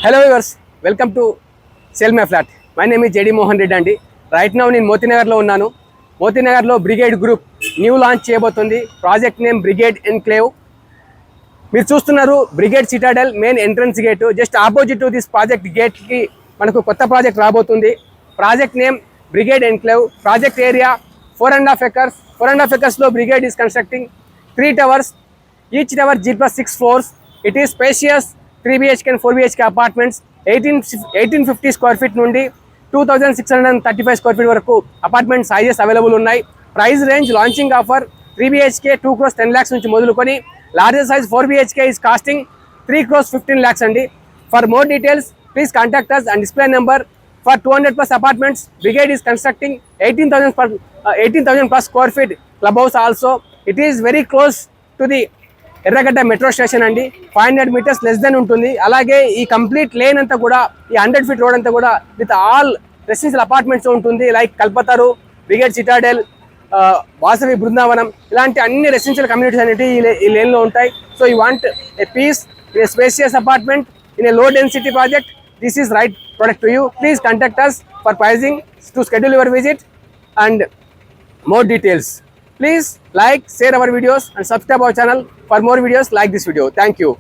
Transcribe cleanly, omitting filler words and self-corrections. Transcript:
Hello viewers, welcome to Sell My Flat. My name is JD Mohan Reddy అండి. Right now నేను మోతీనగర్లో ఉన్నాను. మోతీనగర్లో బ్రిగేడ్ గ్రూప్ న్యూ లాంచ్ చేయబోతుంది. Project name Brigade Enclave. మీరు చూస్తున్నారు Brigade Citadel main entrance gate. Just opposite to this project గేట్కి మనకు కొత్త ప్రాజెక్ట్ రాబోతుంది. Project name Brigade Enclave. Project area 4.5 acres. 4.5 acres లో Brigade is constructing 3 towers. Each tower G+6 floors. It is spacious 3 BHK and 4 BHK apartments. 1850 square feet నుండి 2635 square feet వరకు apartment sizes available ఉన్నాయి. Price range launching offer 3 BHK 2 crores 10 lakhs నుంచి మొదలుకొని larger size 4 BHK is costing 3 crores 15 lakhs అండి. For more details, please contact us and display number. For 200 plus apartments, Brigade is constructing 18,000 plus square feet clubhouse also. It is very close to the ఎర్రగడ్డ metro station అండి. 500 meters less than ఉంటుంది. అలాగే ఈ complete lane అంతా కూడా ఈ 100 feet road అంతా కూడా విత్ ఆల్ రెసిడెన్షియల్ అపార్ట్మెంట్స్ ఉంటుంది. Like Kalpataru, Brigade Citadel, Vasavi Brindavanam, ఇలాంటి అన్ని రెసిడెన్షియల్ కమ్యూనిటీస్ అనేవి ఈ లేన్లో ఉంటాయి. So you want a peace in a spacious apartment in a low density project, this is right product to you. Please contact us for pricing to schedule your visit and more details. Please like, share our videos and subscribe our channel for more videos like this video. Thank you.